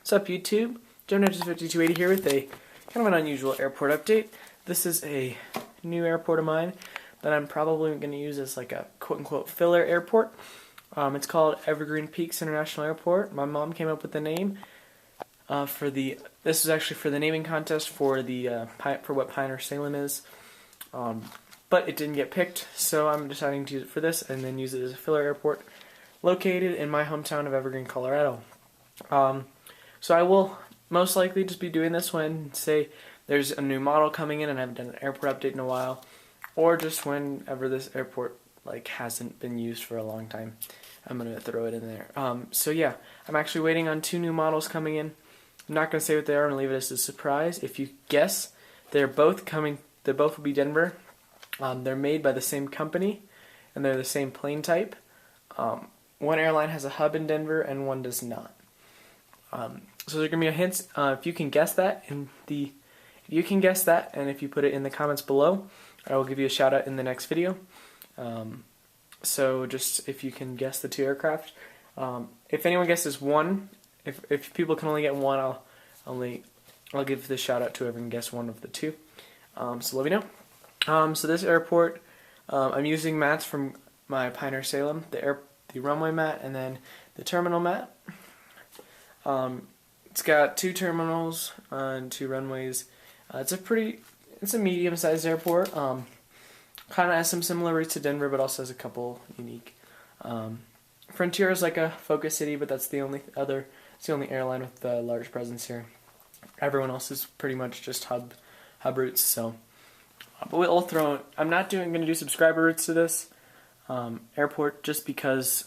What's up, YouTube? GeminiJets 5280 here with a kind of an unusual airport update. This is a new airport of mine that I'm probably going to use as like a quote-unquote filler airport. It's called Evergreen Peaks International Airport. My mom came up with the name this is actually for the naming contest for the for what Pioneer Salem is. But it didn't get picked, so I'm deciding to use it for this and then use it as a filler airport located in my hometown of Evergreen, Colorado. So I will most likely just be doing this when, say, there's a new model coming in and I haven't done an airport update in a while, or just whenever this airport hasn't been used for a long time. I'm gonna throw it in there. So yeah, I'm actually waiting on 2 new models coming in. I'm not gonna say what they are. I'm gonna leave it as a surprise. If you guess, they're both coming. They both will be Denver. They're made by the same company, and they're the same plane type. One airline has a hub in Denver, and one does not. So there's gonna be a hint if you can guess that, and if you put it in the comments below, I will give you a shout out in the next video. So just if you can guess the 2 aircraft, if anyone guesses one, if people can only get one, I'll give the shout out to whoever can guess one of the 2. So let me know. So this airport, I'm using mats from my Pioneer Salem, the runway mat, and then the terminal mat. It's got 2 terminals and 2 runways. It's a medium-sized airport. Kind of has some similarities to Denver, but also has a couple unique. Frontier is like a focus city, but that's the only airline with a large presence here. Everyone else is pretty much just hub routes. So, but I'm not going to do subscriber routes to this airport just because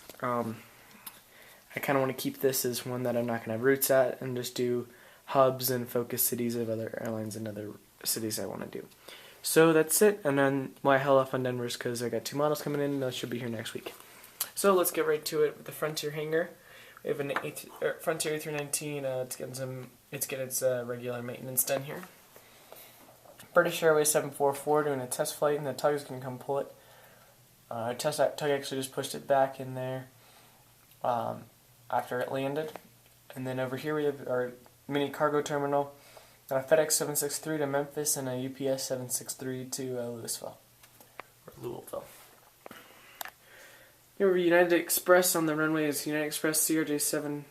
I kind of want to keep this as one that I'm not going to have routes at, and just do hubs and focus cities of other airlines and other cities I want to do. So that's it, and then why I held off on Denver is because I got 2 models coming in, and those should be here next week. So let's get right to it with the Frontier hangar. We have an Frontier A319. It's getting its regular maintenance done here. British Airways 744 doing a test flight, and the tug is going to come pull it. Tug actually just pushed it back in there after it landed. And then over here we have our mini cargo terminal. A FedEx 763 to Memphis and a UPS 763 to Louisville. Here we United Express on the runway is United Express CRJ7.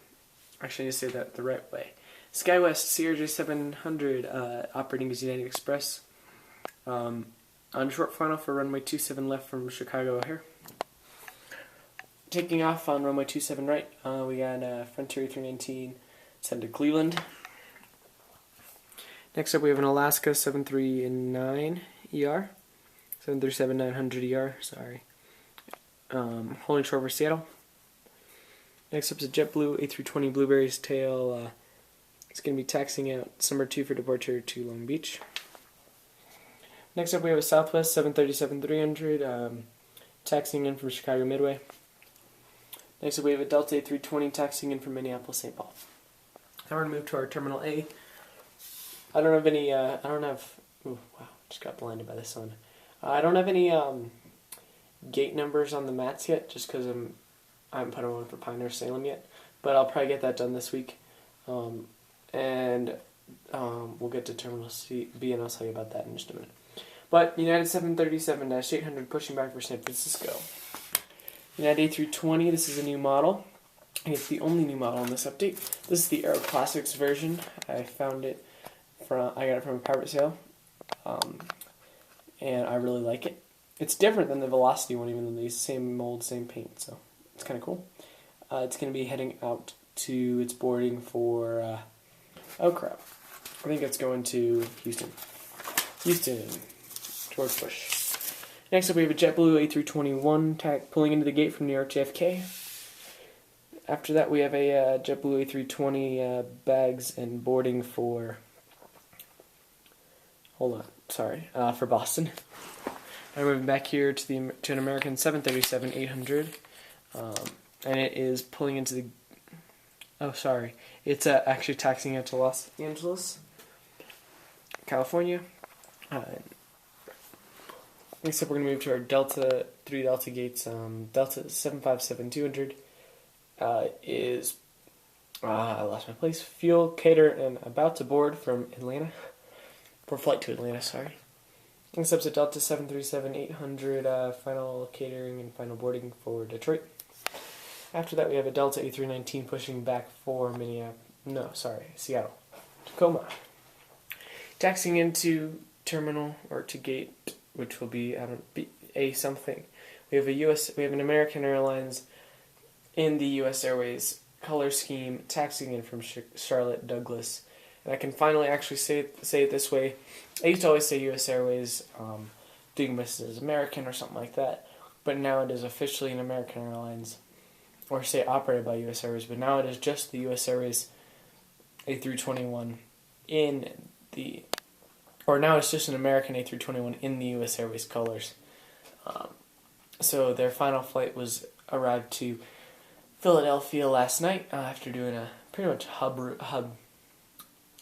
Actually, I need to say that the right way. SkyWest CRJ700 operating as United Express. On short final for runway 27 left from Chicago O'Hare. Taking off on runway 27 right, we got Frontier 319 sent to Cleveland. Next up we have an Alaska 739 ER, 737-900 ER, sorry. Holding short for Seattle. Next up is a JetBlue A320 Blueberry's tail. It's going to be taxiing out summer 2 for departure to Long Beach. Next up we have a Southwest 737-300 taxiing in from Chicago Midway. Next up we have a Delta A320 taxiing in from Minneapolis St. Paul. Now we're going to move to our Terminal A. I don't have any, ooh, wow, just got blinded by the sun. I don't have any gate numbers on the mats yet, just because I haven't put on one for Pioneer Salem yet. But I'll probably get that done this week. We'll get to Terminal B, and I'll tell you about that in just a minute. But United 737-800 pushing back for San Francisco. United A320, this is a new model. And it's the only new model in this update. This is the Aero Classics version. I got it from a private sale, and I really like it. It's different than the Velocity one, even though they're the same mold, same paint, so it's kind of cool. It's going to be heading out to its boarding for, oh crap, I think it's going to Houston, George Bush. Next up we have a JetBlue A321 pulling into the gate from New York JFK. After that we have a JetBlue A320 bags and boarding for, for Boston. I'm moving back here to an American 737-800, and it is pulling into the. It's actually taxiing out to Los Angeles, California. Next up, we're going to move to our 3 Delta gates. Delta 757-200 is I lost my place. Fuel, cater, and about to board from Atlanta. For flight to Atlanta, sorry. Next up's a Delta 737-800, final catering and final boarding for Detroit. After that, we have a Delta A319 pushing back for Seattle. Tacoma. Taxiing into terminal or to gate, which will be a something. We have an American Airlines in the U.S. Airways color scheme taxiing in from Charlotte Douglas. And I can finally actually say it this way. I used to always say U.S. Airways, doing business as American or something like that, but now it is officially an American Airlines, or say operated by U.S. Airways, but now it is just the U.S. Airways A321 now it's just an American A321 in the U.S. Airways colors. So their final flight arrived to Philadelphia last night after doing a pretty much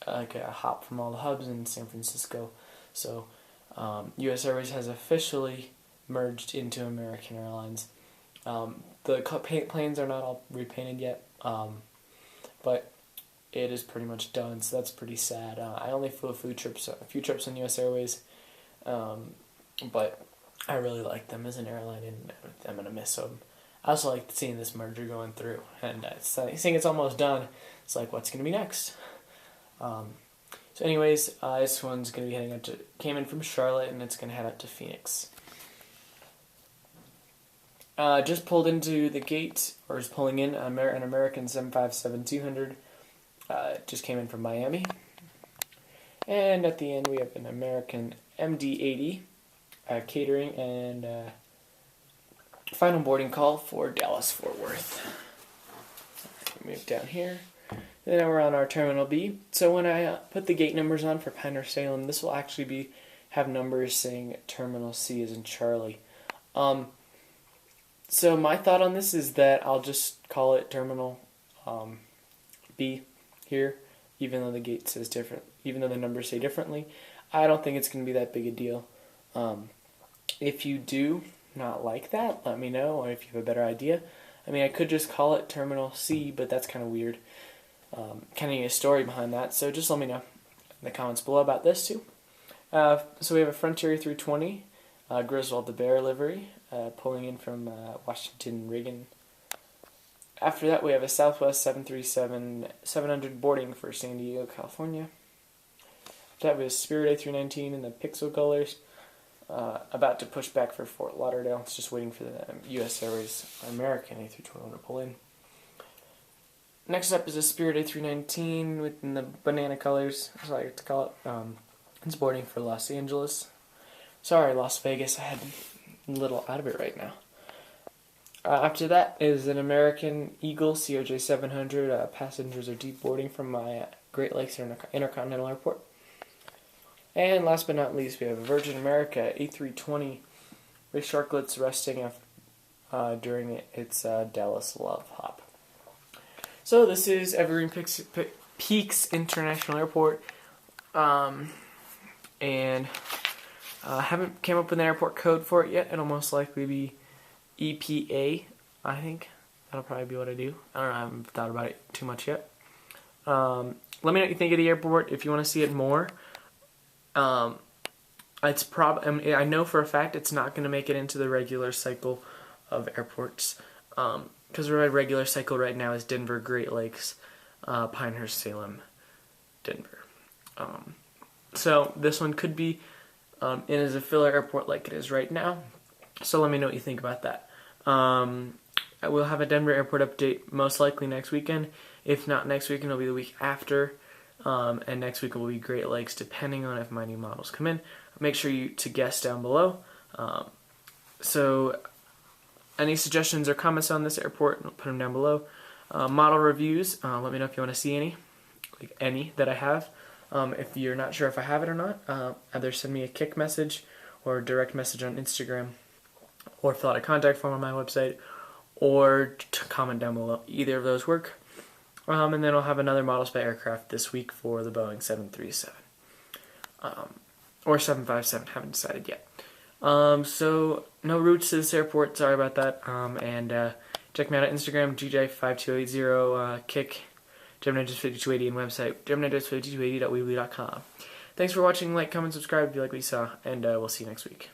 like a hop from all the hubs in San Francisco. So U.S. Airways has officially merged into American Airlines. The planes are not all repainted yet, but it is pretty much done, so that's pretty sad. I only flew a few trips on U.S. Airways, but I really like them as an airline, and I'm going to miss them. I also like seeing this merger going through, and seeing it's almost done, it's like, what's going to be next? So anyways, this one's going to be came in from Charlotte, and it's going to head up to Phoenix. Just pulled into the gate, or is pulling in, an American 757-200. Just came in from Miami. And at the end, we have an American MD-80 catering and final boarding call for Dallas-Fort Worth. Move down here. Then we're on our Terminal B. So when I put the gate numbers on for Pinehurst Salem, this will actually have numbers saying Terminal C as in Charlie. So my thought on this is that I'll just call it Terminal B here, even though the gate says different, even though the numbers say differently. I don't think it's going to be that big a deal. If you do not like that, let me know, or if you have a better idea. I mean, I could just call it Terminal C, but that's kind of weird. Kind of need a story behind that, so just let me know in the comments below about this too. So we have a Frontier 320, Griswold the Bear livery, pulling in from Washington Reagan. After that, we have a Southwest 737-700 boarding for San Diego, California. After that, we have Spirit A319 in the Pixel colors, about to push back for Fort Lauderdale. It's just waiting for the U.S. Airways American A321 to pull in. Next up is a Spirit A319 within the banana colors, as I like to call it. It's boarding for Los Angeles. Sorry, Las Vegas, I had a little out of it right now. After that is an American Eagle COJ 700. Passengers are deep boarding from my Great Lakes Intercontinental Airport. And last but not least, we have a Virgin America A320 with sharklets resting during its Dallas Love Hop. So this is Evergreen Peaks International Airport, and haven't came up with an airport code for it yet. It'll most likely be EPA, I think. That'll probably be what I do. I don't know, I haven't thought about it too much yet. Let me know what you think of the airport. If you want to see it more, I know for a fact it's not going to make it into the regular cycle of airports. Because our regular cycle right now is Denver, Great Lakes, Pinehurst, Salem, Denver. So this one could be in as a filler airport like it is right now. So let me know what you think about that. I will have a Denver airport update most likely next weekend. If not next weekend, it'll be the week after. And next week will be Great Lakes, depending on if my new models come in. Make sure to guess down below. So any suggestions or comments on this airport, I'll put them down below. Model reviews, let me know if you want to see any that I have. If you're not sure if I have it or not, either send me a kick message or a direct message on Instagram, or fill out a contact form on my website, or comment down below. Either of those work. And then I'll have another models by aircraft this week for the Boeing 737. Or 757, haven't decided yet. So no routes to this airport, sorry about that. And check me out on Instagram, GJ5280, kick GeminiJets5280 and website GeminiJets5280.weebly.com. Thanks for watching. Like, comment, subscribe if you like what you saw, and we'll see you next week.